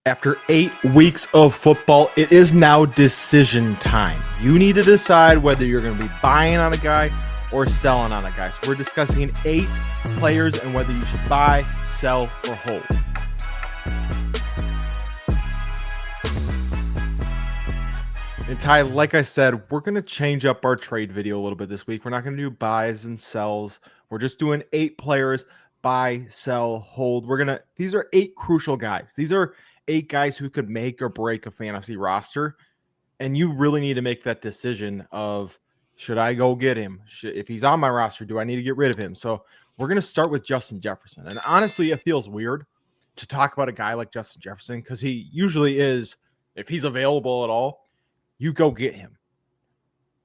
After 8 weeks of football, it is now decision time. You need to decide whether you're going to be buying on a guy or selling on a guy. So we're discussing 8 players and whether you should buy, sell, or hold. And Ty, like I said, we're going to change up our trade video a little bit this week. We're not going to do buys and sells. We're just doing 8 players, buy, sell, hold. These are 8 crucial guys. These are 8 guys who could make or break a fantasy roster. And you really need to make that decision of, should I go get him? If he's on my roster, do I need to get rid of him? So we're going to start with Justin Jefferson. And honestly, it feels weird to talk about a guy like Justin Jefferson because he usually is, if he's available at all, you go get him.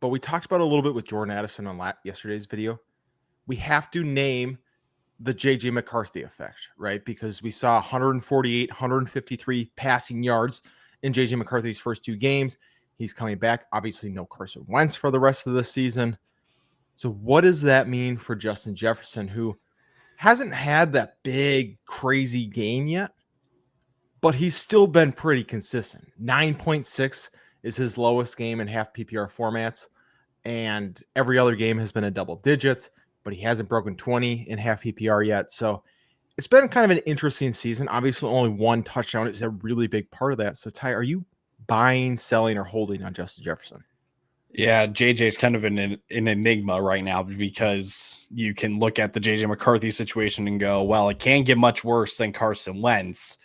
But we talked about it a little bit with Jordan Addison on yesterday's video. We have to name the J.J. McCarthy effect, right? Because we saw 148, 153 passing yards in J.J. McCarthy's first 2 games. He's coming back. Obviously, no Carson Wentz for the rest of the season. So what does that mean for Justin Jefferson, who hasn't had that big, crazy game yet, but he's still been pretty consistent? 9.6 is his lowest game in half PPR formats, and every other game has been in double digits, but he hasn't broken 20 in half PPR yet. So it's been kind of an interesting season. Obviously, only 1 touchdown is a really big part of that. So, Ty, are you buying, selling, or holding on Justin Jefferson? Yeah, JJ is kind of an enigma right now because you can look at the JJ McCarthy situation and go, well, it can't get much worse than Carson Wentz.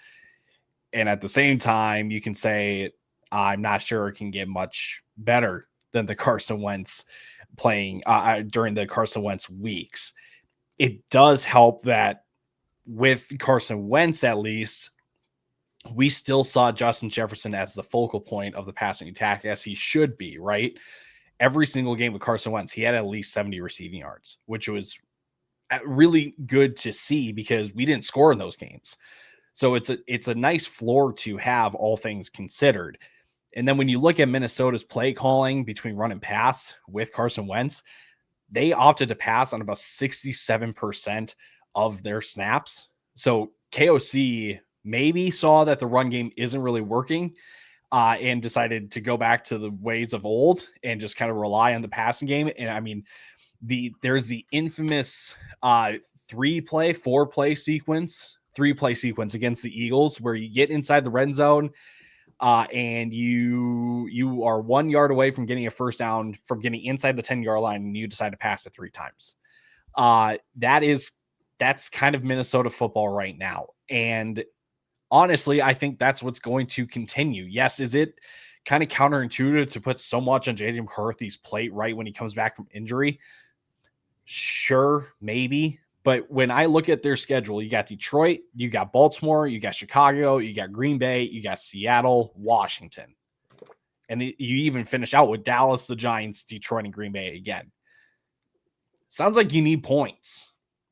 And at the same time, you can say, I'm not sure it can get much better than the Carson Wentz playing during the Carson Wentz weeks. It does help that with Carson Wentz, at least, we still saw Justin Jefferson as the focal point of the passing attack, as he should be, right? Every single game with Carson Wentz, he had at least 70 receiving yards, which was really good to see because we didn't score in those games. So it's a nice floor to have, all things considered. And then when you look at Minnesota's play calling between run and pass with Carson Wentz, they opted to pass on about 67% of their snaps. So KOC maybe saw that the run game isn't really working and decided to go back to the ways of old and just kind of rely on the passing game. And I mean, there's the infamous 3-play sequence against the Eagles where you get inside the red zone and you are 1 yard away from getting a first down, from getting inside the 10-yard line, and you decide to pass it 3 times. That's kind of Minnesota football right now. And honestly, I think that's what's going to continue. Yes, is it kind of counterintuitive to put so much on J.J. McCarthy's plate right when he comes back from injury? Sure, maybe. But when I look at their schedule, you got Detroit, you got Baltimore, you got Chicago, you got Green Bay, you got Seattle, Washington. And you even finish out with Dallas, the Giants, Detroit, and Green Bay again. Sounds like you need points.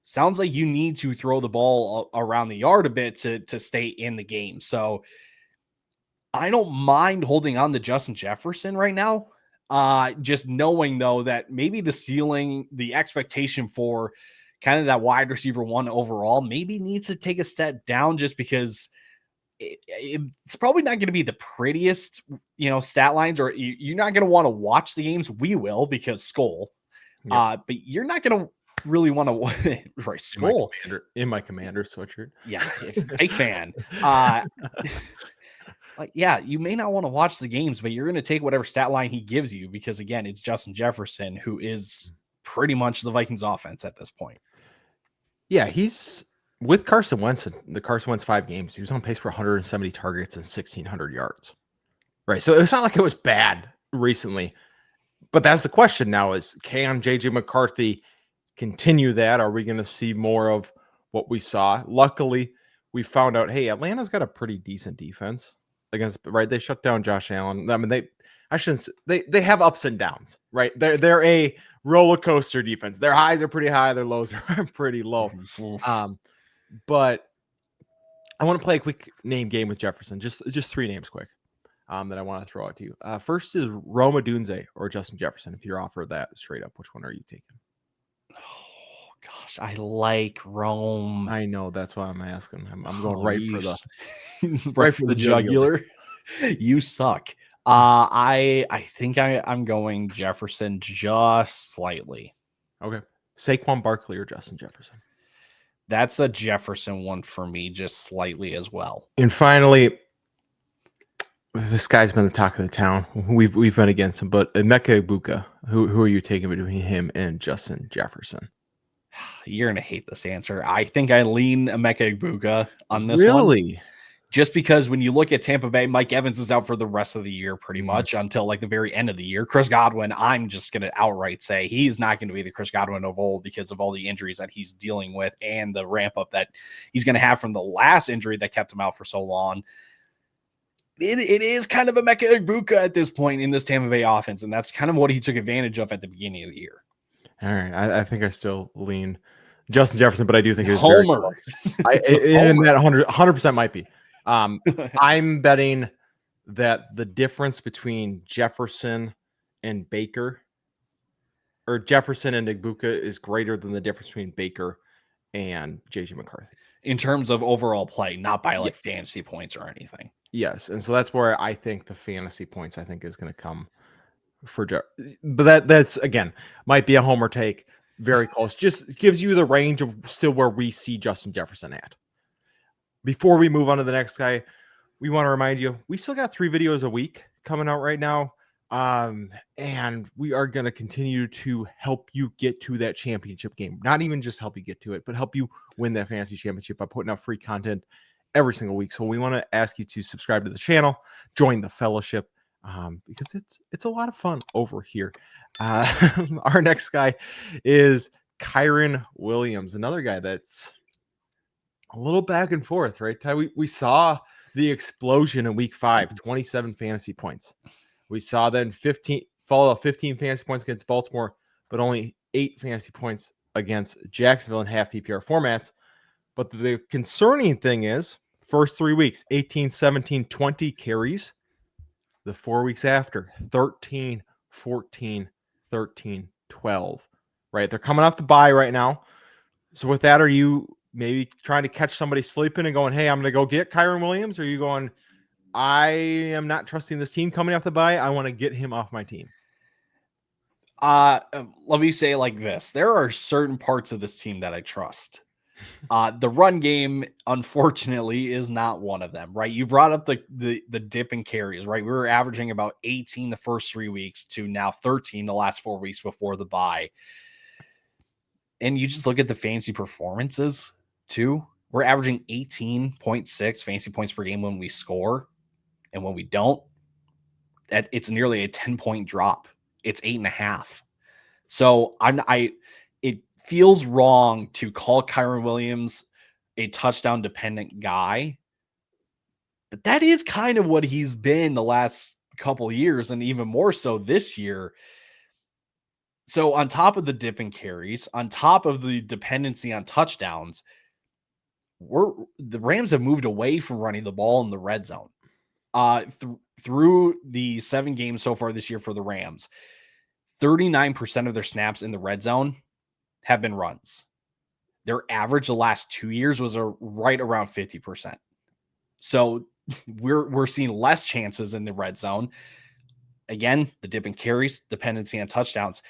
Sounds like you need to throw the ball around the yard a bit to stay in the game. So I don't mind holding on to Justin Jefferson right now. Just knowing, though, that maybe the ceiling, the expectation for kind of that wide receiver 1 overall maybe needs to take a step down, just because it's probably not going to be the prettiest, stat lines, or you're not going to want to watch the games. We will, because Skull. Yep. But you're not going to really want to right Skull in my commander sweatshirt. Yeah, fake fan. Yeah, you may not want to watch the games, but you're going to take whatever stat line he gives you, because again, it's Justin Jefferson, who is pretty much the Vikings offense at this point. Yeah, he's with Carson Wentz. The Carson Wentz 5 games, he was on pace for 170 targets and 1,600 yards. Right, so it's not like it was bad recently, but that's the question now: is can J.J. McCarthy continue that? Are we going to see more of what we saw? Luckily, we found out, hey, Atlanta's got a pretty decent defense against, right? They shut down Josh Allen. I mean, they have ups and downs, right? They're a roller coaster defense. Their highs are pretty high, their lows are pretty low. But I want to play a quick name game with Jefferson. Just 3 names quick that I want to throw out to you. First is Rome Odunze or Justin Jefferson. If you're offered that straight up, which one are you taking? Oh Gosh, I like Rome. I know, that's why I'm asking. I'm going Oh, right for the right for the jugular. You suck. I think I'm going Jefferson just slightly. Okay. Saquon Barkley or Justin Jefferson. That's a Jefferson one for me, just slightly as well. And finally, this guy's been the talk of the town. We've been against him, but Emeka Egbuka, who are you taking between him and Justin Jefferson? You're gonna hate this answer. I think I lean Emeka Egbuka on this one. Really? Just because when you look at Tampa Bay, Mike Evans is out for the rest of the year pretty Mm. much until like the very end of the year. Chris Godwin, I'm just going to outright say he's not going to be the Chris Godwin of old because of all the injuries that he's dealing with and the ramp up that he's going to have from the last injury that kept him out for so long. It is kind of a Emeka Egbuka at this point in this Tampa Bay offense, and that's kind of what he took advantage of at the beginning of the year. All right. I think I still lean Justin Jefferson, but I do think it's Homer. And that 100% might be. I'm betting that the difference between Jefferson and Baker, or Jefferson and Egbuka, is greater than the difference between Baker and JJ McCarthy. In terms of overall play, not by like Yes. fantasy points or anything. Yes, and so that's where I think the fantasy points is going to come for but that's again might be a homer take, very close. Just gives you the range of still where we see Justin Jefferson at. Before we move on to the next guy, we want to remind you we still got 3 videos a week coming out right now, and we are going to continue to help you get to that championship game. Not even just help you get to it, but help you win that fantasy championship by putting out free content every single week. So we want to ask you to subscribe to the channel, join the fellowship, because it's a lot of fun over here. Our next guy is Kyren Williams, another guy that's a little back and forth, right, Ty? We saw the explosion in week 5, 27 fantasy points. We saw then 15 fantasy points against Baltimore, but only 8 fantasy points against Jacksonville in half PPR formats. But the concerning thing is, first 3 weeks, 18, 17, 20 carries. The 4 weeks after, 13, 14, 13, 12. Right? They're coming off the bye right now. So with that, are you maybe trying to catch somebody sleeping and going, hey, I'm going to go get Kyren Williams? Or are you going, I am not trusting this team coming off the bye. I want to get him off my team. Let me say it like this. There are certain parts of this team that I trust. The run game, unfortunately, is not one of them, right? You brought up the dip in carries, right? We were averaging about 18 the first 3 weeks to now 13 the last 4 weeks before the bye. And you just look at the fantasy performances too. We're averaging 18.6 fantasy points per game when we score. And when we don't, it's nearly a 10-point drop. It's 8.5. So it feels wrong to call Kyren Williams a touchdown dependent guy, but that is kind of what he's been the last couple of years, and even more so this year. So on top of the dip in carries, on top of the dependency on touchdowns, the Rams have moved away from running the ball in the red zone. Through the 7 games so far this year for the Rams, 39% of their snaps in the red zone have been runs. Their average the last 2 years was right around 50%. So we're seeing less chances in the red zone. Again, the dip in carries, dependency on touchdowns.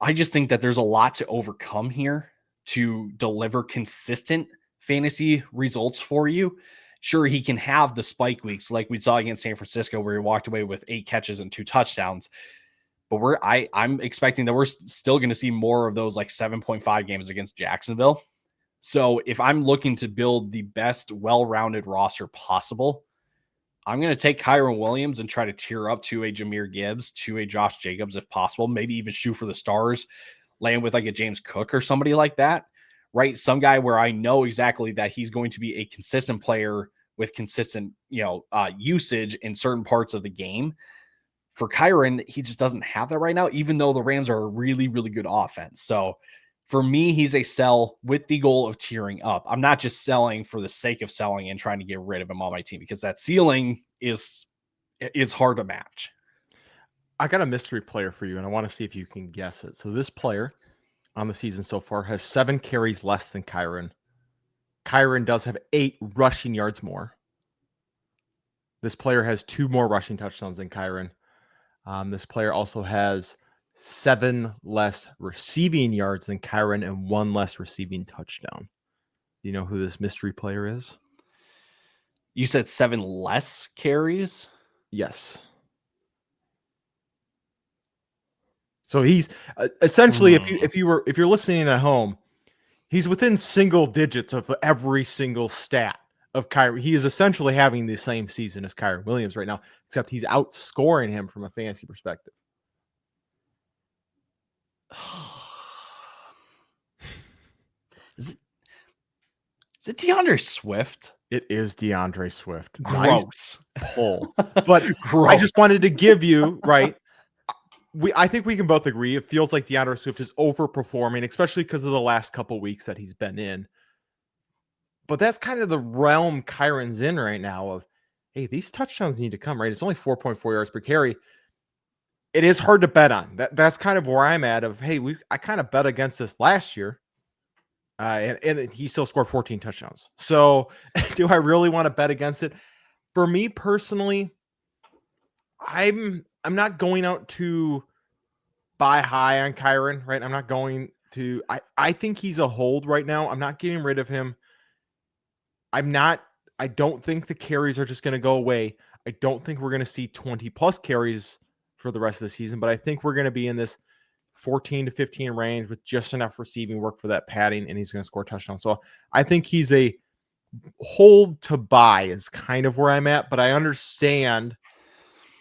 I just think that there's a lot to overcome here to deliver consistent fantasy results for you. Sure, he can have the spike weeks like we saw against San Francisco where he walked away with 8 catches and 2 touchdowns. But I'm expecting that we're still going to see more of those like 7.5 games against Jacksonville. So if I'm looking to build the best well-rounded roster possible, I'm going to take Kyren Williams and try to tier up to a Jahmyr Gibbs, to a Josh Jacobs if possible, maybe even shoot for the stars, land with like a James Cook or somebody like that, right? Some guy where I know exactly that he's going to be a consistent player with consistent, usage in certain parts of the game. For Kyren, he just doesn't have that right now, even though the Rams are a really, really good offense. So for me, he's a sell with the goal of tiering up. I'm not just selling for the sake of selling and trying to get rid of him on my team because that ceiling is hard to match. I got a mystery player for you, and I want to see if you can guess it. So this player on the season so far has 7 carries less than Kyren. Kyren does have 8 rushing yards more. This player has 2 more rushing touchdowns than Kyren. This player also has 7 less receiving yards than Kyren and 1 less receiving touchdown. Do you know who this mystery player is? You said 7 less carries? Yes. So he's essentially, if you're listening at home, he's within single digits of every single stat of Kyren. He is essentially having the same season as Kyren Williams right now, except he's outscoring him from a fantasy perspective. Is it DeAndre Swift? It is DeAndre Swift. Gross. Nice pull. But Gross. I just wanted to give you, right? I think we can both agree it feels like DeAndre Swift is overperforming, especially because of the last couple weeks that he's been in. But that's kind of the realm Kyren's in right now of, hey, these touchdowns need to come, right? It's only 4.4 yards per carry. It is hard to bet on. That's kind of where I'm at of, hey, I kind of bet against this last year. And he still scored 14 touchdowns. So do I really want to bet against it? For me personally, I'm not going out to buy high on Kyren, right? I'm not going to, I think he's a hold right now. I'm not getting rid of him. I don't think the carries are just going to go away. I don't think we're going to see 20 plus carries for the rest of the season, but I think we're going to be in this 14 to 15 range with just enough receiving work for that padding, and he's going to score touchdowns. So I think he's a hold to buy is kind of where I'm at, but I understand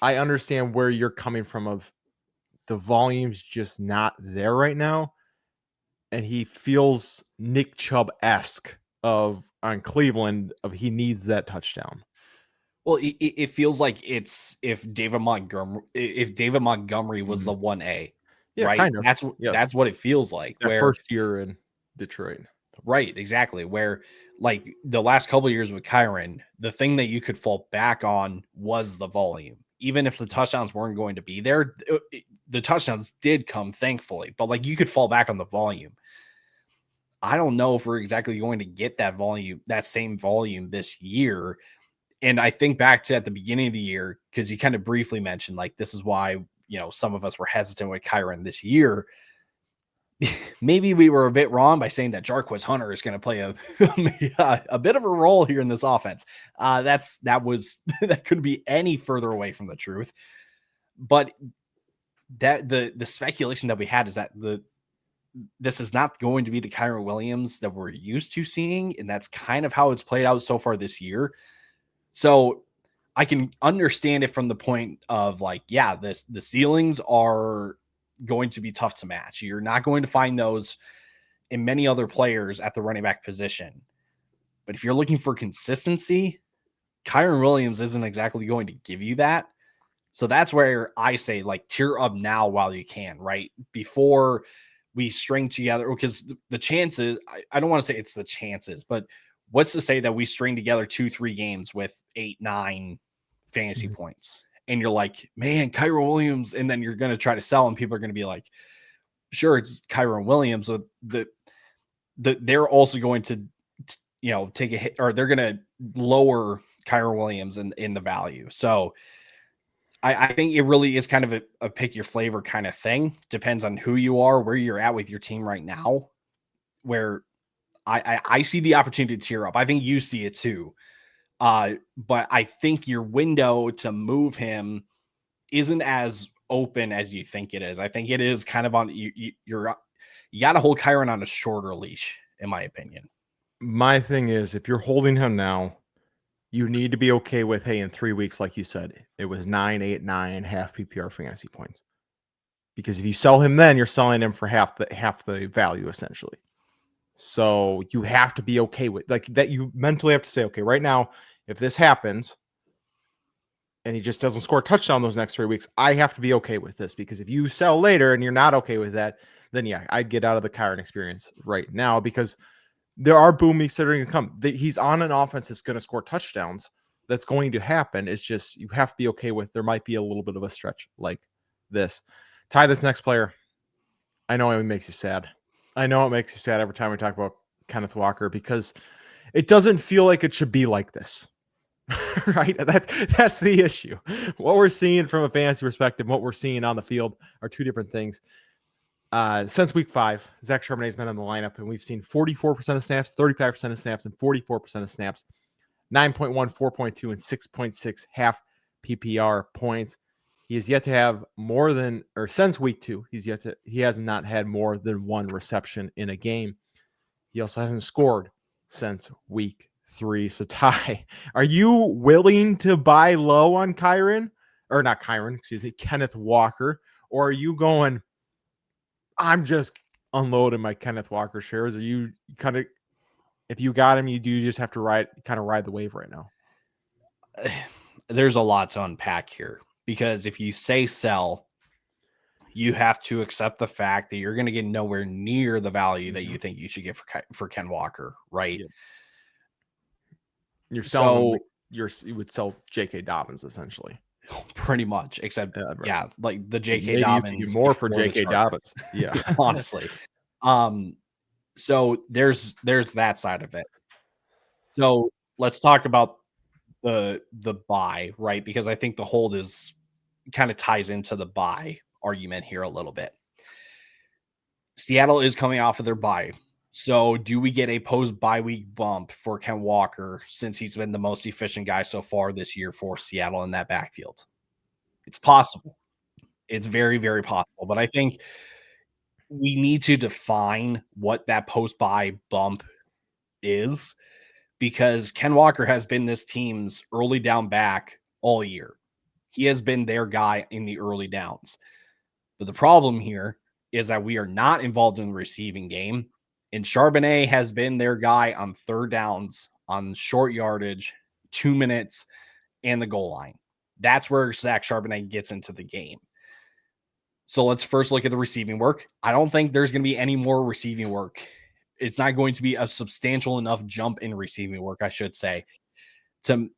where you're coming from of the volume's just not there right now. And he feels Nick Chubb-esque on Cleveland of he needs that touchdown. Well, it feels like it's if David Montgomery was the 1A, yeah, right? Kind of. That's what it feels like. That first year in Detroit. Right, exactly. Where like the last couple of years with Kyren, the thing that you could fall back on was the volume. Even if the touchdowns weren't going to be there, the touchdowns did come, thankfully. But like you could fall back on the volume. I don't know if we're exactly going to get that volume, that same volume this year. And I think back to at the beginning of the year, because you kind of briefly mentioned like this is why, some of us were hesitant with Kyren this year. Maybe we were a bit wrong by saying that Jarquez Hunter is going to play a bit of a role here in this offense. That couldn't be any further away from the truth. But that the speculation that we had is that this is not going to be the Kyren Williams that we're used to seeing, and that's kind of how it's played out so far this year. So I can understand it from the point of like, yeah, the ceilings are going to be tough to match. You're not going to find those in many other players at the running back position. But if you're looking for consistency, Kyren Williams isn't exactly going to give you that. So that's where I say like tier up now while you can, right? Before we string together, because the chances, I don't want to say it's the chances, but what's to say that we string together 2-3 games with 8-9 fantasy points? And you're like, man, Kyren Williams. And then you're going to try to sell, and people are going to be like, sure, it's Kyren Williams. So they're also going to, take a hit, or they're going to lower Kyren Williams in the value. So I think it really is kind of a pick your flavor kind of thing. Depends on who you are, where you're at with your team right now, where I see the opportunity to tier up. I think you see it too. But I think your window to move him isn't as open as you think it is. I think it is kind of on you got to hold Kyren on a shorter leash, in my opinion. My thing is, if you're holding him now, you need to be okay with, hey, in 3 weeks, like you said, it was 9, 8, 9, half PPR fantasy points. Because if you sell him then, you're selling him for half the value, essentially. So you have to be okay with like that. You mentally have to say, okay, right now, if this happens and he just doesn't score a touchdown those next 3 weeks, I have to be okay with this, because if you sell later and you're not okay with that, then yeah, I'd get out of the Kyren experience right now, because there are boom weeks that are going to come. He's on an offense that's going to score touchdowns. That's going to happen. It's just you have to be okay with there might be a little bit of a stretch like this. Ty, this next player, I know it makes you sad. I know it makes you sad every time we talk about Kenneth Walker because it doesn't feel like it should be like this. Right? That's the issue. What we're seeing from a fantasy perspective, what we're seeing on the field are two different things. Since week 5, Zach Charbonnet's been in the lineup, and we've seen 44% of snaps, 35% of snaps, and 44% of snaps, 9.1, 4.2, and 6.6 half PPR points. He has yet to have more than, or since week 2, he has not had more than 1 reception in a game. He also hasn't scored since week 3. So Ty, are you willing to buy low on Kyren? Or not Kyren, excuse me, Kenneth Walker? Or are you going, I'm just unloading my Kenneth Walker shares? Are you kind of, if you got him, you do just have to ride the wave right now? There's a lot to unpack here because if you say sell, you have to accept the fact that you're going to get nowhere near the value that you think you should get for Ken Walker, right? Yeah. You're selling him, you would sell J.K. Dobbins essentially. Pretty much, except right. like the J.K. Maybe Dobbins. you could do more for J.K. Dobbins. Yeah, honestly. So there's that side of it. So let's talk about the buy, right? Because I think the hold is kind of ties into the buy argument here a little bit. Seattle is coming off of their buy. So do we get a post bye week bump for Ken Walker since he's been the most efficient guy so far this year for Seattle in that backfield? It's possible. It's very, very possible. But I think we need to define what that post bye bump is because Ken Walker has been this team's early down back all year. He has been their guy in the early downs. But the problem here is that we are not involved in the receiving game. And Charbonnet has been their guy on third downs, on short yardage, 2 minutes, and the goal line. That's where Zach Charbonnet gets into the game. So let's first look at the receiving work. I don't think there's going to be any more receiving work. It's not going to be a substantial enough jump in receiving work, I should say, to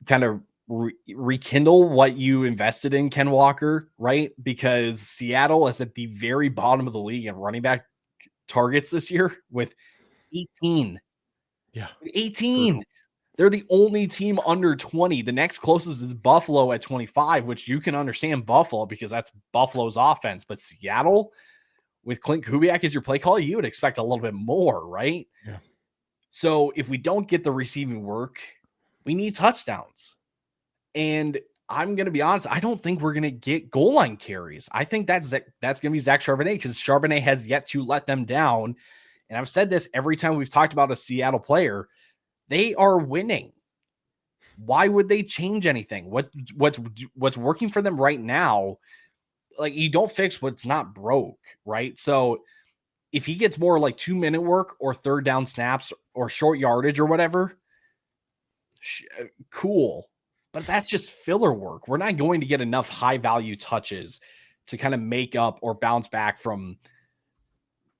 kind of rekindle what you invested in Ken Walker, right? Because Seattle is at the very bottom of the league in running back targets this year with 18. Yeah. 18. Brutal. They're the only team under 20. The next closest is Buffalo at 25, which you can understand Buffalo because that's Buffalo's offense. But Seattle, with Clint Kubiak as your play call, you would expect a little bit more, right? Yeah. So if we don't get the receiving work, we need touchdowns. And I'm going to be honest, I don't think we're going to get goal line carries. I think that's going to be Zach Charbonnet because Charbonnet has yet to let them down. And I've said this every time we've talked about a Seattle player. They are winning. Why would they change anything? What's working for them right now? Like, you don't fix what's not broke, right? So if he gets more like 2-minute work or third down snaps or short yardage or whatever, cool. But that's just filler work. We're not going to get enough high value touches to kind of make up or bounce back from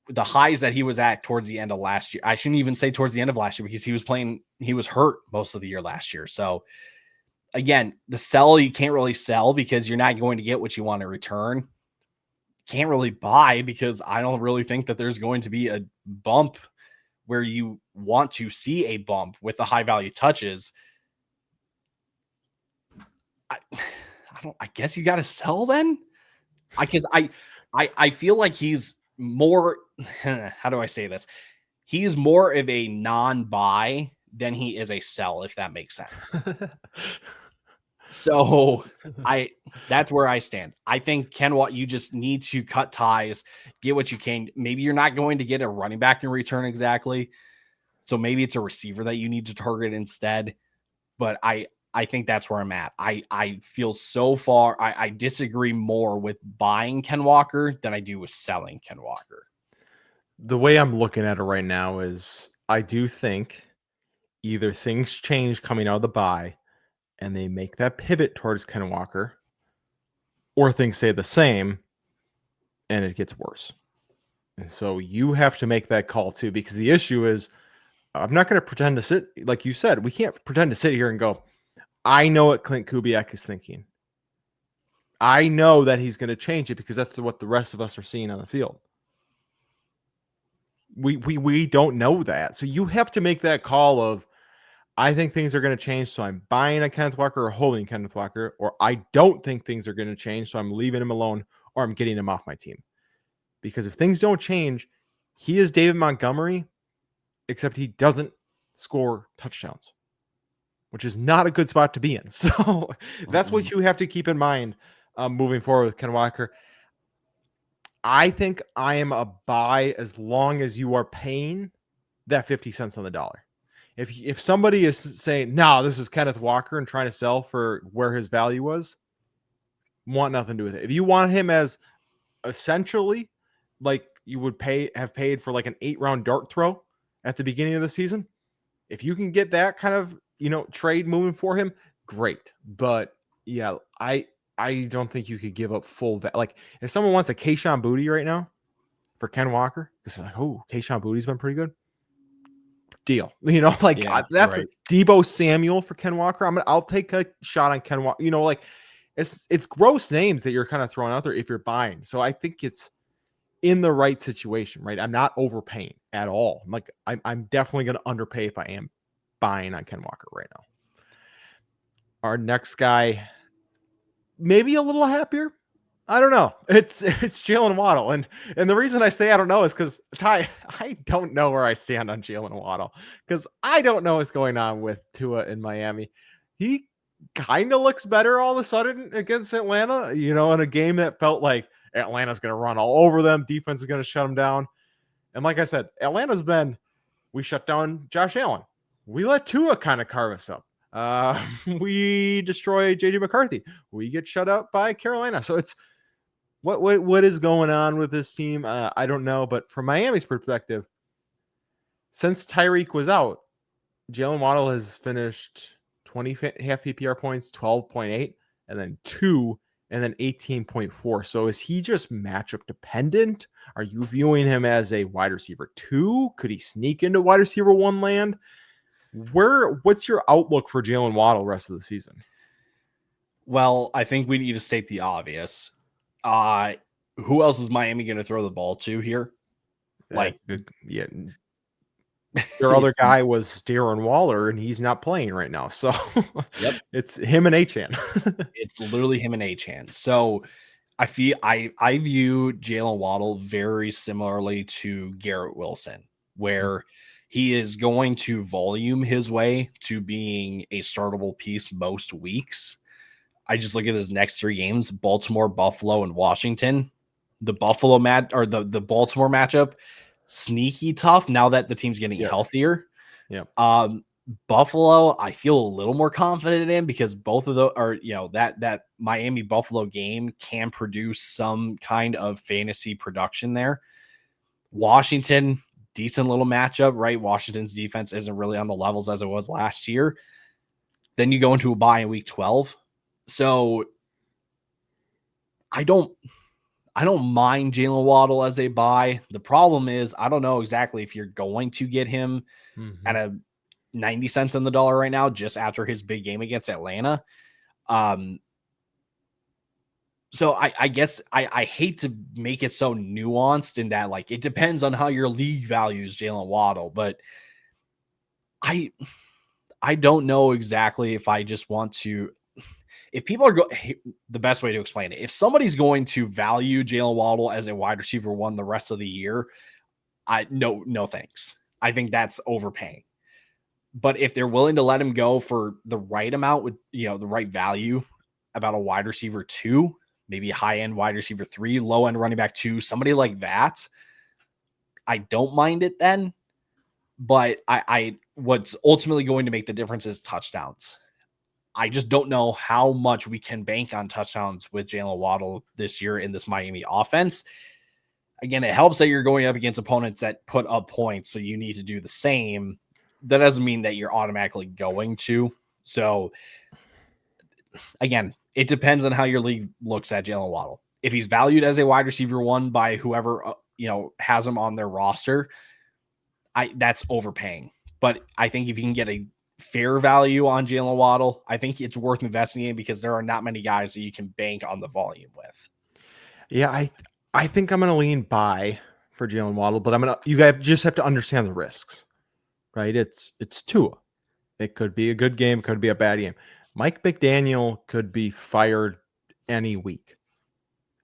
the highs that he was at towards the end of last year. I shouldn't even say towards the end of last year because he was hurt most of the year last year. So again, the sell, you can't really sell because you're not going to get what you want in return. Can't really buy because I don't really think that there's going to be a bump where you want to see a bump with the high value touches. I guess you got to sell then. Because I feel like he's more, how do I say this? He is more of a non-buy than he is a sell, if that makes sense. So that's where I stand. I think you just need to cut ties, get what you can. Maybe you're not going to get a running back in return exactly. So maybe it's a receiver that you need to target instead. But I think that's where I'm at. I feel so far. I disagree more with buying Ken Walker than I do with selling Ken Walker. The way I'm looking at it right now is I do think either things change coming out of the bye and they make that pivot towards Ken Walker, or things stay the same and it gets worse. And so you have to make that call too, because the issue is I'm not going to pretend to sit, like you said, we can't pretend to sit here and go, I know what Clint Kubiak is thinking. I know that he's going to change it because that's what the rest of us are seeing on the field. We don't know that. So you have to make that call of, I think things are going to change, so I'm buying a Kenneth Walker or holding Kenneth Walker, or I don't think things are going to change, so I'm leaving him alone or I'm getting him off my team. Because if things don't change, he is David Montgomery, except he doesn't score touchdowns, which is not a good spot to be in. So that's what you have to keep in mind moving forward with Ken Walker. I think I am a buy as long as you are paying that 50 cents on the dollar. If somebody is saying, no, this is Kenneth Walker and trying to sell for where his value was, want nothing to do with it. If you want him as essentially like you would have paid for like an 8-round dart throw at the beginning of the season, if you can get that kind of, trade moving for him, great. But yeah, I don't think you could give up full like if someone wants a Kayshon Boutte right now for Ken Walker, because they're like, oh, Kayshon Boutte's been pretty good. Deal, that's right. Debo Samuel for Ken Walker. I'll take a shot on Ken Walker. It's gross names that you're kind of throwing out there if you're buying. So I think it's in the right situation, right? I'm not overpaying at all. I'm definitely going to underpay if I am buying on Ken Walker right now. Our next guy, maybe a little happier. I don't know. It's Jaylen Waddle. And the reason I say I don't know is because, Ty, I don't know where I stand on Jaylen Waddle because I don't know what's going on with Tua in Miami. He kind of looks better all of a sudden against Atlanta, in a game that felt like Atlanta's going to run all over them. Defense is going to shut them down. And like I said, we shut down Josh Allen. We let Tua kind of carve us up. We destroy JJ McCarthy. We get shut out by Carolina. So it's what is going on with this team? I don't know. But from Miami's perspective, since Tyreek was out, Jaylen Waddle has finished 20 half PPR points, 12.8, and then 2, and then 18.4. So is he just matchup dependent? Are you viewing him as a wide receiver 2? Could he sneak into wide receiver 1 land? What's your outlook for Jaylen Waddle rest of the season? Well, I think we need to state the obvious. Who else is Miami going to throw the ball to here? Their other guy was Darren Waller, and he's not playing right now. So yep. It's him and Achane. It's literally him and Achane. So I view Jaylen Waddle very similarly to Garrett Wilson, where he is going to volume his way to being a startable piece most weeks. I just look at his next 3 games: Baltimore, Buffalo, and Washington. The Buffalo the Baltimore matchup, sneaky tough now that the team's getting healthier. Yeah. Buffalo, I feel a little more confident in because both of those are, that Miami Buffalo game can produce some kind of fantasy production there. Washington, decent little matchup, right? Washington's defense isn't really on the levels as it was last year. Then you go into a bye in week 12. So I don't mind Jaylen Waddle as a buy. The problem is I don't know exactly if you're going to get him at a 90 cents on the dollar right now, just after his big game against Atlanta. So I guess I hate to make it so nuanced in that, like, it depends on how your league values Jaylen Waddle, but I don't know exactly if I just want to. If people are the best way to explain it, if somebody's going to value Jaylen Waddle as a wide receiver 1 the rest of the year, no thanks. I think that's overpaying. But if they're willing to let him go for the right amount with, the right value, about a wide receiver 2, maybe a high-end wide receiver 3, low-end running back 2, somebody like that, I don't mind it then. But what's ultimately going to make the difference is touchdowns. I just don't know how much we can bank on touchdowns with Jaylen Waddle this year in this Miami offense. Again, it helps that you're going up against opponents that put up points, so you need to do the same. That doesn't mean that you're automatically going to. So, again, it depends on how your league looks at Jaylen Waddle. If he's valued as a wide receiver 1 by whoever has him on their roster, that's overpaying. But I think if you can get a fair value on Jaylen Waddle, I think it's worth investing in because there are not many guys that you can bank on the volume with. Yeah, I think I'm going to lean buy for Jaylen Waddle, but you guys just have to understand the risks, right? It's Tua. It could be a good game, could be a bad game. Mike McDaniel could be fired any week.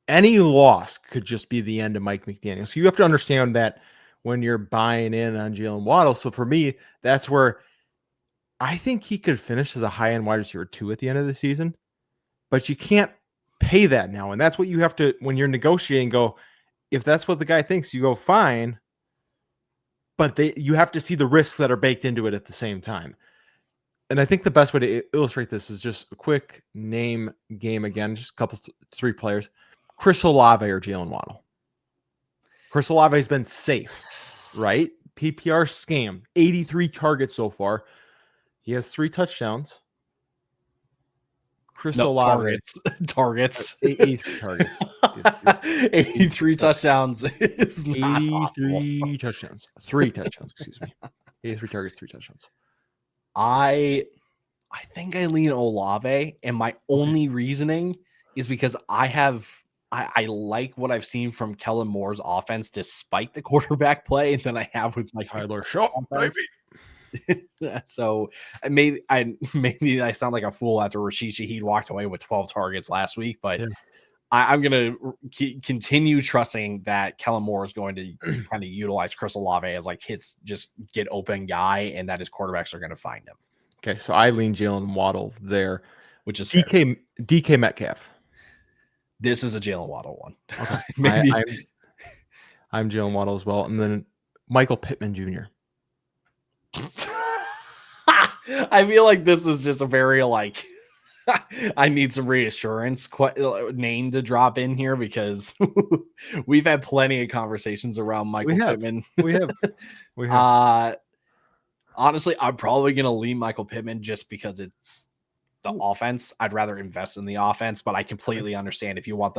Any loss could just be the end of Mike McDaniel. So you have to understand that when you're buying in on Jaylen Waddle. So for me, that's where I think he could finish as a high-end wide receiver 2 at the end of the season. But you can't pay that now. And that's what you have to, when you're negotiating, go, if that's what the guy thinks, you go, fine. But you have to see the risks that are baked into it at the same time. And I think the best way to illustrate this is just a quick name game again, just a couple, 3 players. Chris Olave or Jaylen Waddle. Chris Olave has been safe, right? PPR scam, 83 targets so far. He has 3 touchdowns. Chris Olave. Targets. 83 targets. 83 touchdowns is not 83 possible. touchdowns. 3 touchdowns, excuse me. 83 targets, 3 touchdowns. I think I lean Olave, and my only reasoning is because I like what I've seen from Kellen Moore's offense despite the quarterback play than I have with my Tyler Shaw, baby. So maybe I sound like a fool after Rashid Shaheed walked away with 12 targets last week, but yeah. I'm going to continue trusting that Kellen Moore is going to kind of utilize Chris Olave as like his just get open guy, and that his quarterbacks are going to find him. Okay, so I lean Jaylen Waddle there, which is DK Metcalf. This is a Jaylen Waddle one. Okay, maybe I'm Jaylen Waddle as well, and then Michael Pittman Jr. I feel like this is just a very like I need some reassurance name to drop in here because we've had plenty of conversations around Michael Pittman. We have. Honestly, I'm probably going to lean Michael Pittman just because it's the offense. I'd rather invest in the offense, but I completely understand if you want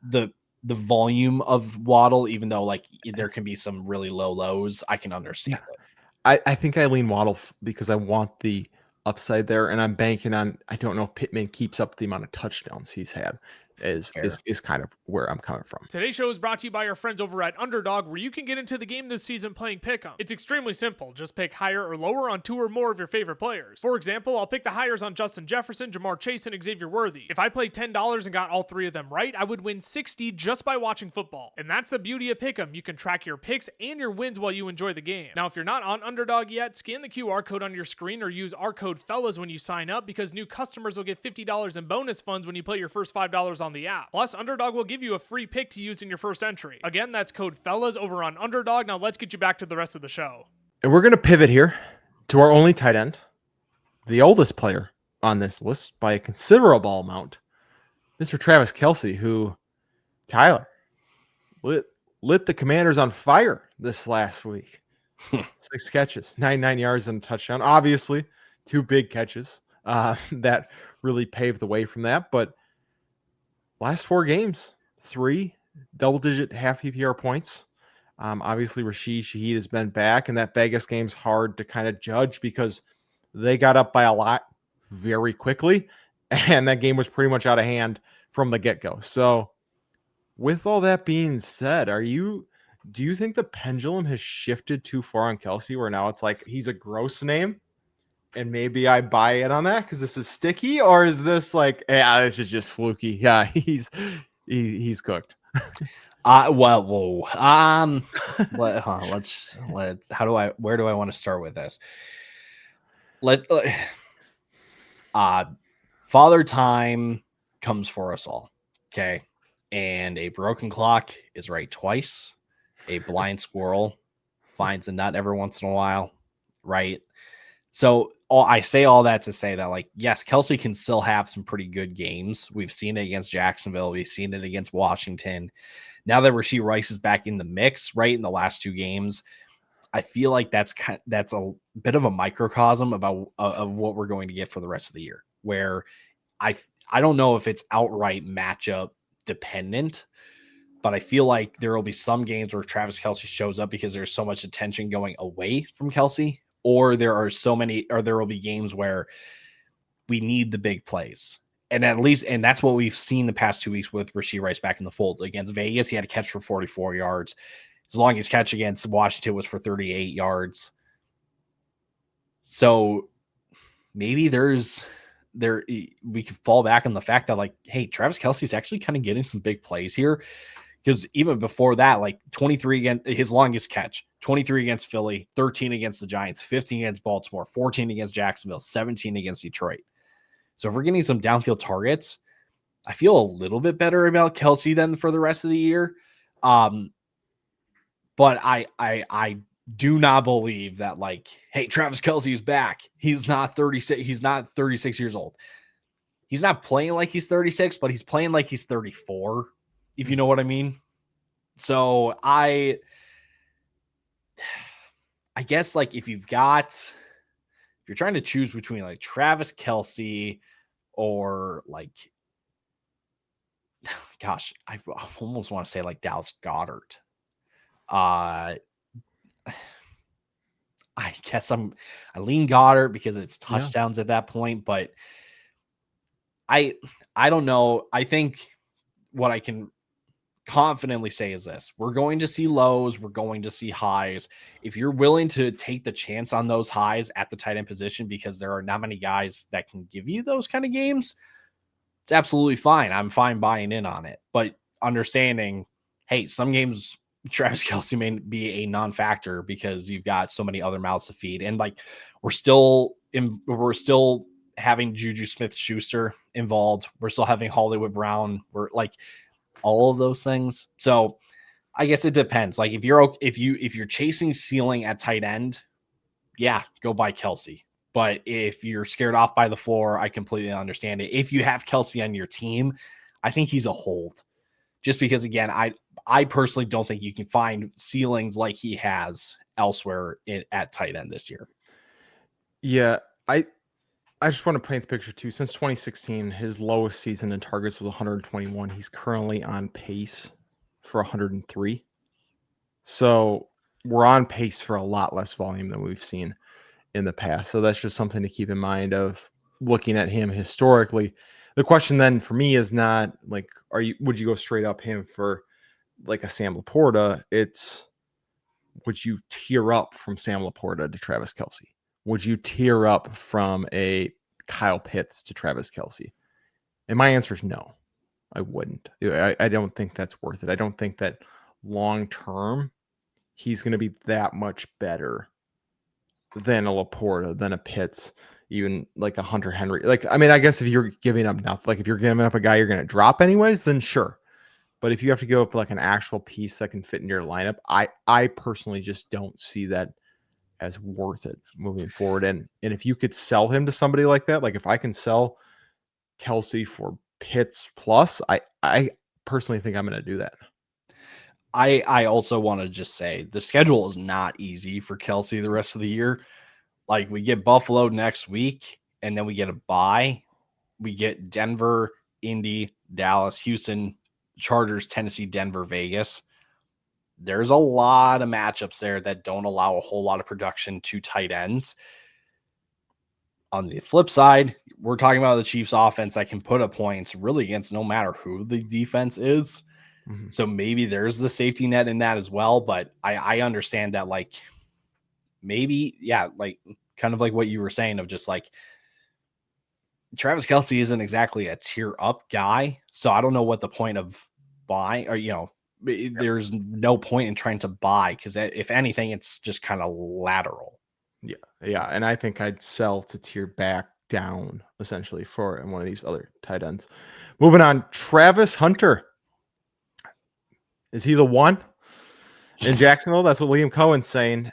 the volume of Waddle, even though like there can be some really low lows, I can understand it. I think I lean Waddle because I want the upside there, and I'm banking on. I don't know if Pittman keeps up the amount of touchdowns he's had. Is kind of where I'm coming from. Today's show is brought to you by our friends over at Underdog, where you can get into the game this season playing Pick'em. It's extremely simple. Just pick higher or lower on 2 or more of your favorite players. For example, I'll pick the higher on Justin Jefferson, Jamar Chase, and Xavier Worthy. If I played $10 and got all 3 of them right, I would win $60 just by watching football. And that's the beauty of Pick'em. You can track your picks and your wins while you enjoy the game. Now, if you're not on Underdog yet, scan the QR code on your screen or use our code FELLAS when you sign up, because new customers will get $50 in bonus funds when you put your first $5 on the app. Plus, Underdog will give you a free pick to use in your first entry. Again, that's code FELLAS over on Underdog. Now let's get you back to the rest of the show. And we're going to pivot here to our only tight end, the oldest player on this list by a considerable amount, Mr. Travis Kelce, who, Tyler, lit the Commanders on fire this last week. 6 catches, 99 yards and a touchdown. Obviously, 2 big catches that really paved the way from that, but last 4 games, 3 double-digit half PPR points. Obviously, Rashid Shaheed has been back, and that Vegas game's hard to kind of judge because they got up by a lot very quickly, and that game was pretty much out of hand from the get-go. So, with all that being said, do you think the pendulum has shifted too far on Kelce, where now it's like he's a gross name? And maybe I buy it on that because this is sticky, or is this like, yeah, this is just fluky? Yeah, he's cooked. Where do I want to start with this? Father Time comes for us all, okay? And a broken clock is right twice. A blind squirrel finds a nut every once in a while, right? So I say all that to say that, like, yes, Kelce can still have some pretty good games. We've seen it against Jacksonville. We've seen it against Washington. Now that Rashee Rice is back in the mix, right, in the last 2 games, I feel like that's a bit of a microcosm of what we're going to get for the rest of the year, where I don't know if it's outright matchup dependent, but I feel like there will be some games where Travis Kelce shows up because there's so much attention going away from Kelce. Or there will be games where we need the big plays. And that's what we've seen the past 2 weeks with Rashee Rice back in the fold. Against Vegas, he had a catch for 44 yards. His longest catch against Washington was for 38 yards. So maybe we could fall back on the fact that, like, hey, Travis Kelce is actually kind of getting some big plays here. Because even before that, like 23 against his longest catch, 23 against Philly, 13 against the Giants, 15 against Baltimore, 14 against Jacksonville, 17 against Detroit. So if we're getting some downfield targets, I feel a little bit better about Kelce than for the rest of the year. But I do not believe that, like, hey, Travis Kelce is back. He's not 36. He's not 36 years old. He's not playing like he's 36, but he's playing like he's 34, if you know what I mean. So I guess, like, if you're trying to choose between like Travis Kelce or like, gosh, I almost want to say like Dallas Goedert. I guess I lean Goddard because it's touchdowns at that point, but I don't know. I think what I can confidently say is this: we're going to see lows, we're going to see highs. If you're willing to take the chance on those highs at the tight end position, because there are not many guys that can give you those kind of games, it's absolutely fine. I'm fine buying in on it, but understanding, hey, some games Travis Kelce may be a non-factor because you've got so many other mouths to feed. And like, we're still having Juju Smith-Schuster involved. We're still having Hollywood Brown. We're like all of those things. So I guess it depends. Like, if you're chasing ceiling at tight end, yeah, go buy Kelce. But if you're scared off by the floor, I completely understand it. If you have Kelce on your team, I think he's a hold. Just because, again, I personally don't think you can find ceilings like he has elsewhere at tight end this year. Yeah, I just want to paint the picture too. Since 2016, his lowest season in targets was 121. He's currently on pace for 103. So we're on pace for a lot less volume than we've seen in the past. So that's just something to keep in mind of looking at him historically. The question then for me is not like, would you go straight up him for like a Sam Laporta? It's, would you tier up from Sam Laporta to Travis Kelce? Would you tier up from a Kyle Pitts to Travis Kelce? And my answer is no, I wouldn't. I don't think that's worth it. I don't think that long term he's going to be that much better than a Laporta, than a Pitts, even like a Hunter Henry. Like, I mean, I guess if you're giving up nothing, like if you're giving up a guy you're going to drop anyways, then sure. But if you have to go up like an actual piece that can fit in your lineup, I personally just don't see that as worth it moving forward. And if you could sell him to somebody like that, like if I can sell Kelce for Pitts plus, I personally think I'm going to do that. I also want to just say the schedule is not easy for Kelce the rest of the year. Like, we get Buffalo next week, and then we get a bye. We get Denver, Indy, Dallas, Houston, Chargers, Tennessee, Denver, Vegas. There's a lot of matchups there that don't allow a whole lot of production to tight ends. On the flip side, we're talking about the Chiefs offense that can put up points really against no matter who the defense is. Mm-hmm. So maybe there's the safety net in that as well. But I understand that, like, maybe, yeah, like kind of like what you were saying of just like Travis Kelce isn't exactly a tier up guy. So I don't know what the point of buying, or, there's no point in trying to buy, because if anything, it's just kind of lateral. Yeah. And I think I'd sell to tier back down essentially for one of these other tight ends. Moving on, Travis Hunter. Is he the one in Jacksonville? That's what Liam Cohen's saying.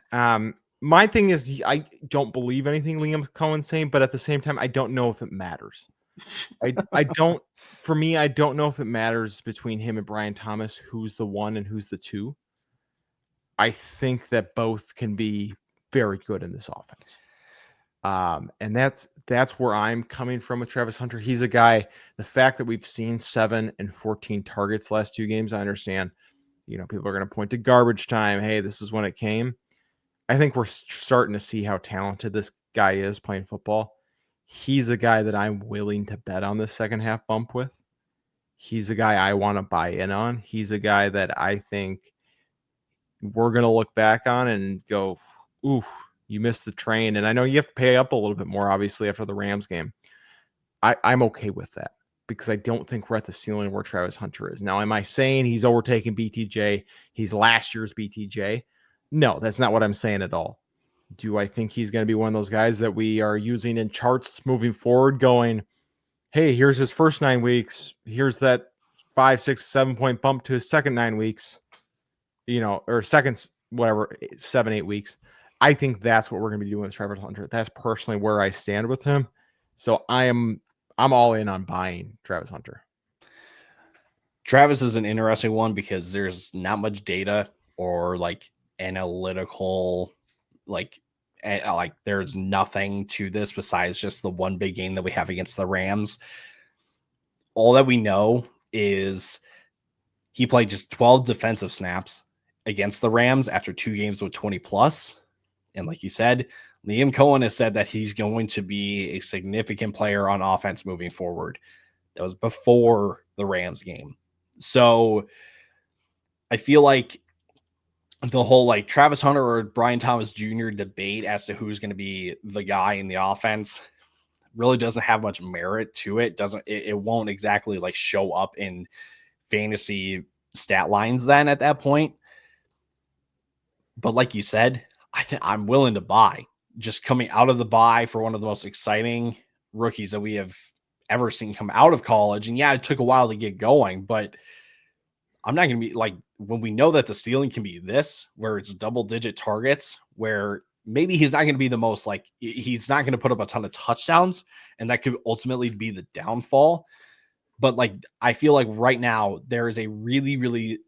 My thing is, I don't believe anything Liam Cohen's saying, but at the same time, I don't know if it matters. I don't know if it matters between him and Brian Thomas, who's the one and who's the two. I think that both can be very good in this offense. And that's where I'm coming from with Travis Hunter. He's a guy, the fact that we've seen 7 and 14 targets last 2 games, I understand, people are going to point to garbage time. Hey, this is when it came. I think we're starting to see how talented this guy is playing football. He's a guy that I'm willing to bet on this second half bump with. He's a guy I want to buy in on. He's a guy that I think we're going to look back on and go, ooh, you missed the train. And I know you have to pay up a little bit more, obviously, after the Rams game. I'm okay with that because I don't think we're at the ceiling where Travis Hunter is. Now, am I saying he's overtaking BTJ? He's last year's BTJ? No, that's not what I'm saying at all. Do I think he's going to be one of those guys that we are using in charts moving forward going, hey, here's his first 9 weeks. Here's that 5, 6, 7 point bump to his second 9 weeks, or second, whatever, 7, 8 weeks. I think that's what we're going to be doing with Travis Hunter. That's personally where I stand with him. So I'm all in on buying Travis Hunter. Travis is an interesting one because there's not much data or analytical, there's nothing to this besides just the one big game that we have against the Rams. All that we know is he played just 12 defensive snaps against the Rams after 2 games with 20 plus. And like you said, Liam Cohen has said that he's going to be a significant player on offense moving forward. That was before the Rams game. So I feel like the whole Travis Hunter or Brian Thomas Jr. debate as to who's going to be the guy in the offense really doesn't have much merit to it. It won't exactly show up in fantasy stat lines then at that point. But like you said, I'm willing to buy. Just coming out of the bye for one of the most exciting rookies that we have ever seen come out of college. And yeah, it took a while to get going, but I'm not going to be when we know that the ceiling can be this, where it's double-digit targets, where maybe he's not going to be the most he's not going to put up a ton of touchdowns, and that could ultimately be the downfall. But I feel like right now there is a really, really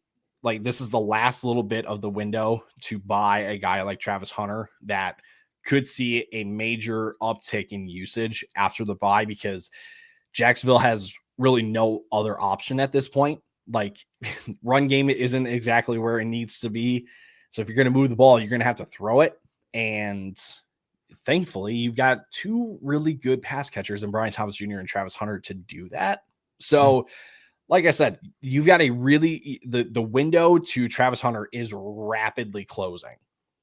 this is the last little bit of the window to buy a guy like Travis Hunter that could see a major uptick in usage after the bye, because Jacksonville has really no other option at this point. Run game isn't exactly where it needs to be. So if you're going to move the ball, you're going to have to throw it. And thankfully, you've got 2 really good pass catchers in Brian Thomas Jr. and Travis Hunter to do that. So like I said, you've got the window to Travis Hunter is rapidly closing.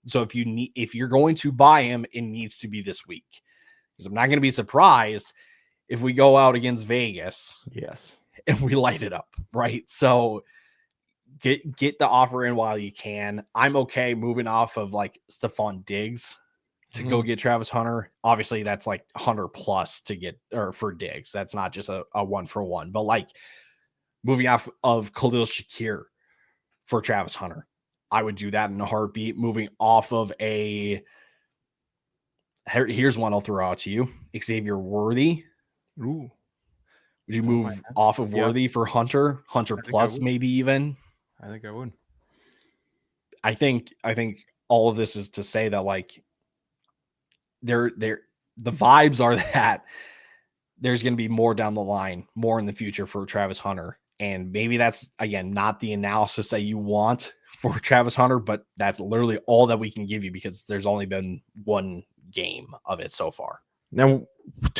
So if you're going to buy him, it needs to be this week, because I'm not going to be surprised if we go out against Vegas. Yes. And we light it up, right? So get the offer in while you can. I'm okay moving off of Stephon Diggs to go get Travis Hunter. Obviously, that's Hunter plus to get, or for Diggs. That's not just a 1-for-1, but moving off of Khalil Shakir for Travis Hunter, I would do that in a heartbeat. Moving off of here's one I'll throw out to you, Xavier Worthy. Ooh. Would you move off of Worthy for Hunter plus maybe even? I think I would. I think all of this is to say that the vibes are that there's going to be more down the line, more in the future for Travis Hunter. And maybe that's, again, not the analysis that you want for Travis Hunter, but that's literally all that we can give you because there's only been 1 game of it so far. Now,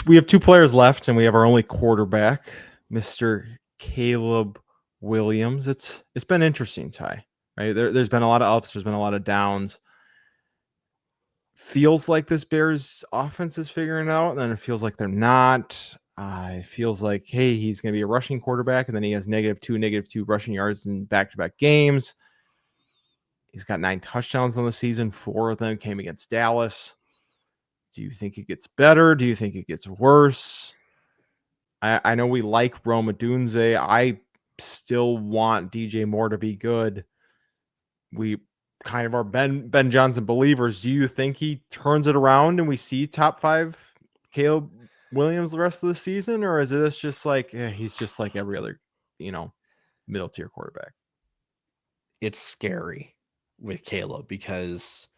we have 2 players left, and we have our only quarterback, Mr. Caleb Williams. It's been interesting, Ty. Right? There's been a lot of ups. There's been a lot of downs. Feels like this Bears offense is figuring it out, and then it feels like they're not. It feels like, hey, he's going to be a rushing quarterback, and then he has -2 rushing yards in back-to-back games. He's got 9 touchdowns on the season. 4 of them came against Dallas. Do you think it gets better? Do you think it gets worse? I know we like Rome Odunze. I still want DJ Moore to be good. We kind of are Ben Johnson believers. Do you think he turns it around and we see top 5 Caleb Williams the rest of the season? Or is this just he's just like every other, middle tier quarterback? It's scary with Caleb because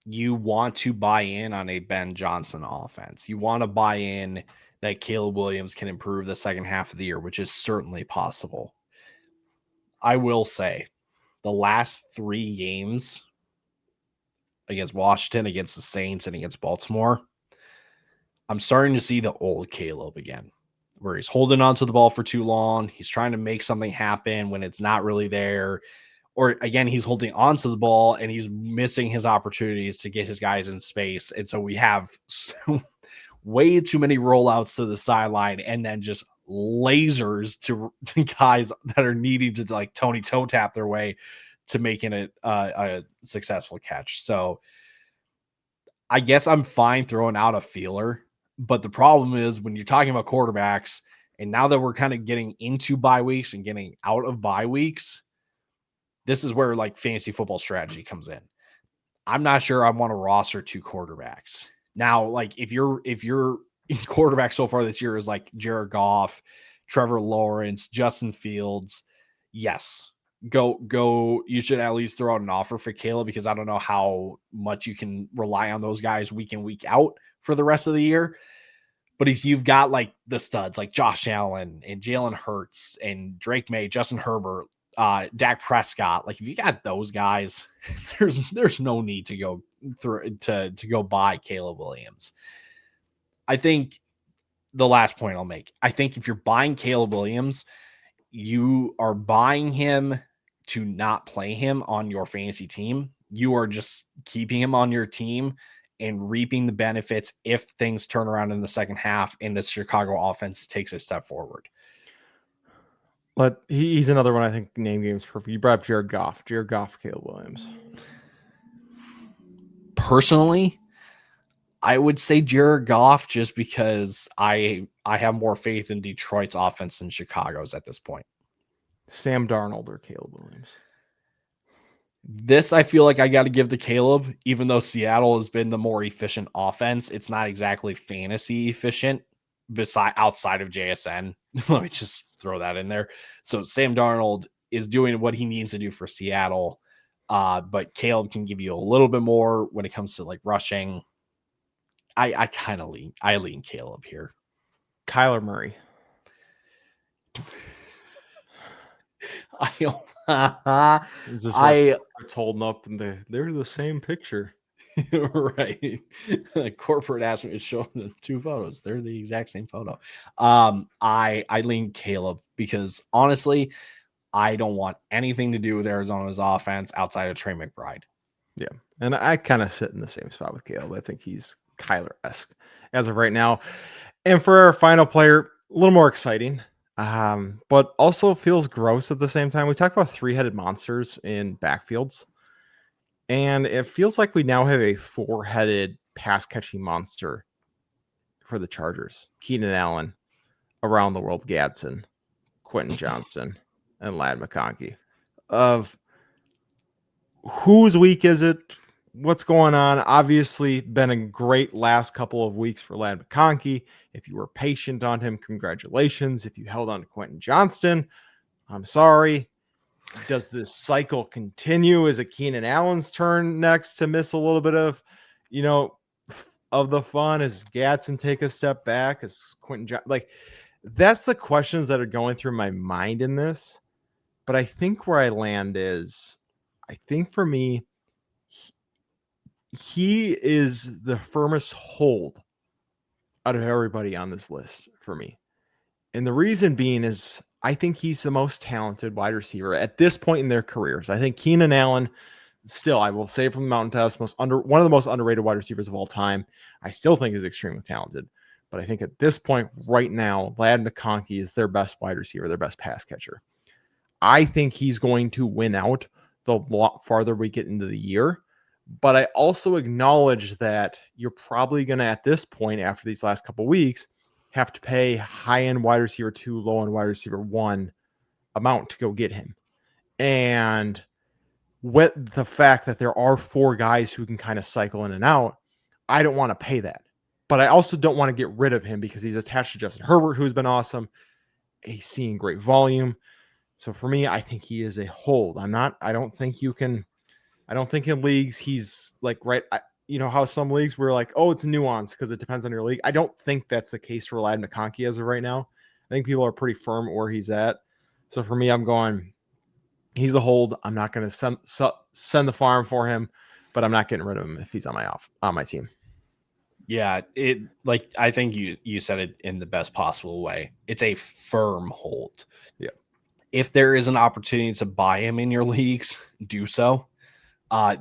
you want to buy in on a Ben Johnson offense. You want to buy in that Caleb Williams can improve the second half of the year, which is certainly possible. I will say the last 3 games against Washington, against the Saints, and against Baltimore, I'm starting to see the old Caleb again, where he's holding on to the ball for too long. He's trying to make something happen when it's not really there. or again, he's holding on to the ball and he's missing his opportunities to get his guys in space. And so we have way too many rollouts to the sideline and then just lasers to guys that are needing to like Tony toe tap their way to making it a successful catch. So I guess I'm fine throwing out a feeler, but the problem is when you're talking about quarterbacks, and now that we're kind of getting into bye weeks and getting out of bye weeks, this is where like fantasy football strategy comes in. I'm not sure I want to roster 2 quarterbacks. Now, like if your quarterback so far this year is like Jared Goff, Trevor Lawrence, Justin Fields, yes, go. You should at least throw out an offer for Caleb, because I don't know how much you can rely on those guys week in, week out for the rest of the year. But if you've got like the studs like Josh Allen and Jalen Hurts and Drake May, Justin Herbert, Dak Prescott, like if you got those guys, there's no need to go through to go buy Caleb Williams. I think the last point I'll make, I think if you're buying Caleb Williams, you are buying him to not play him on your fantasy team. You are just keeping him on your team and reaping the benefits if things turn around in the second half and the Chicago offense takes a step forward. But he's another one I think name game's perfect. You brought up Jared Goff, Caleb Williams. Personally, I would say Jared Goff, just because I have more faith in Detroit's offense than Chicago's at this point. Sam Darnold or Caleb Williams? This I feel like I got to give to Caleb, even though Seattle has been the more efficient offense. It's not exactly fantasy efficient outside of JSN. Let me just throw that in there. So Sam Darnold is doing what he needs to do for Seattle, but Caleb can give you a little bit more when it comes to like rushing. I kind of lean Caleb here. Kyler Murray. It's holding up and they're the same picture. Right. Corporate asked me to show them 2 photos. They're the exact same photo. I lean Caleb because honestly, I don't want anything to do with Arizona's offense outside of Trey McBride. Yeah. And I kind of sit in the same spot with Caleb. I think he's Kyler-esque as of right now. And for our final player, a little more exciting, but also feels gross at the same time. We talked about 3-headed monsters in backfields, and it feels like we now have a 4-headed pass-catching monster for the Chargers. Keenan Allen, around the world Gadsden, Quentin Johnson, and Ladd McConkey. Of whose week is it? What's going on? Obviously, been a great last couple of weeks for Ladd McConkey. If you were patient on him, congratulations. If you held on to Quentin Johnston, I'm sorry. Does this cycle continue? Is it Keenan Allen's turn next to miss a little bit of, of the fun? Is Gadsden take a step back? Is Quentin that's the questions that are going through my mind in this. But I think where I land is, I think for me, he is the firmest hold out of everybody on this list for me. And the reason being is I think he's the most talented wide receiver at this point in their careers. I think Keenan Allen, still, I will say from the Mountain Test, one of the most underrated wide receivers of all time. I still think is extremely talented. But I think at this point right now, Ladd McConkey is their best wide receiver, their best pass catcher. I think he's going to win out the farther we get into the year. But I also acknowledge that you're probably going to, at this point, after these last couple of weeks, have to pay high-end wide receiver 2, low-end wide receiver 1 amount to go get him. And with the fact that there are 4 guys who can kind of cycle in and out, I don't want to pay that. But I also don't want to get rid of him because he's attached to Justin Herbert, who's been awesome. He's seeing great volume. So for me, I think he is a hold. I don't think in leagues he's like, right. How some leagues we're like, oh, it's nuanced because it depends on your league. I don't think that's the case for Ladd McConkey as of right now. I think people are pretty firm where he's at. So for me, I'm going, he's a hold. I'm not going to send the farm for him, but I'm not getting rid of him if he's on my team. Yeah, I think you said it in the best possible way. It's a firm hold. Yeah. if there is an opportunity to buy him in your leagues, do so.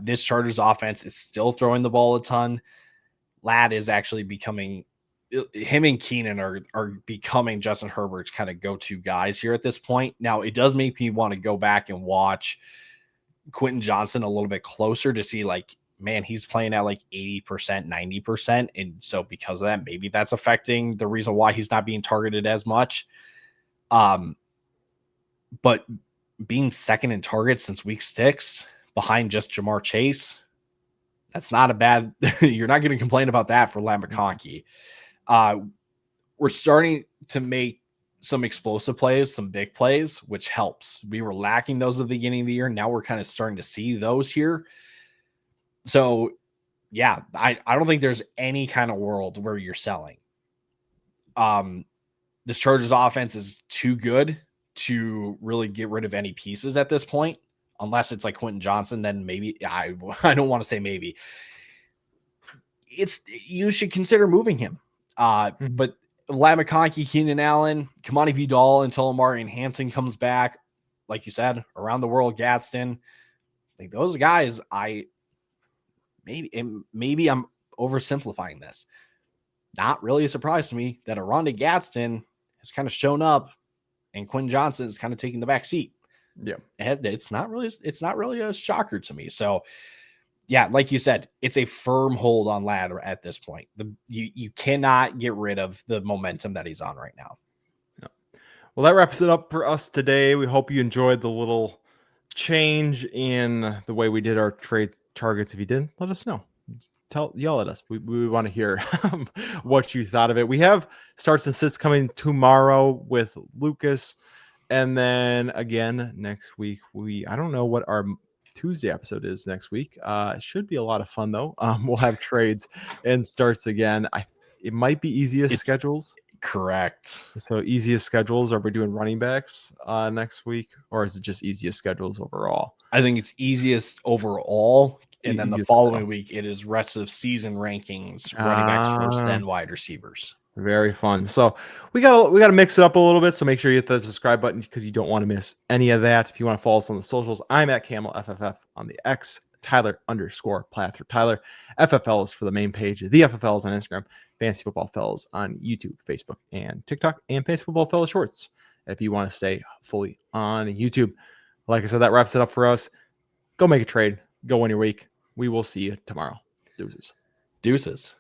This Chargers offense is still throwing the ball a ton. Ladd is actually becoming, him and Keenan are becoming Justin Herbert's kind of go-to guys here at this point. Now, it does make me want to go back and watch Quentin Johnson a little bit closer to see, like, man, he's playing at like 80%, 90%. And so because of that, maybe that's affecting the reason why he's not being targeted as much. But being second in targets since week 6 behind just Jamar Chase, that's not a bad, you're not going to complain about that for McConkey. We're starting to make some explosive plays, some big plays, which helps. We were lacking those at the beginning of the year. Now we're kind of starting to see those here. So yeah, I don't think there's any kind of world where you're selling. This Chargers offense is too good to really get rid of any pieces at this point, unless it's like Quentin Johnson. Then maybe I don't want to say maybe. You should consider moving him. But Ladd McConkey, Keenan Allen, Kamani Vidal until Amari Hampton comes back, like you said, around the world, Gadsden, like those guys, maybe I'm oversimplifying this. Not really a surprise to me that Aronde Gadsden has kind of shown up and Quentin Johnson is kind of taking the back seat. Yeah. And it's not really a shocker to me. So yeah, like you said, it's a firm hold on Ladd at this point. You cannot get rid of the momentum that he's on right now. Yeah. Well, that wraps it up for us today. We hope you enjoyed the little change in the way we did our trade targets. If you didn't, let us know. Yell at us. We want to hear what you thought of it. We have starts and sits coming tomorrow with Lucas, and then again next week. I don't know what our Tuesday episode is next week. It should be a lot of fun though. We'll have trades and starts again. It might be easiest schedules. Correct. So easiest schedules. Are we doing running backs next week, or is it just easiest schedules overall? I think it's easiest overall. And then the following week, it is rest of season rankings, running backs first, then wide receivers. Very fun. So we got to mix it up a little bit. So make sure you hit the subscribe button because you don't want to miss any of that. If you want to follow us on the socials, I'm at Camel FFF on the X, Tyler_Plath for Tyler. FFL is for the main page. The FFL is on Instagram. Fantasy Football Fellas on YouTube, Facebook, and TikTok, and Fantasy Football Fellas Shorts if you want to stay fully on YouTube. Like I said, that wraps it up for us. Go make a trade. Go win your week. We will see you tomorrow. Deuces.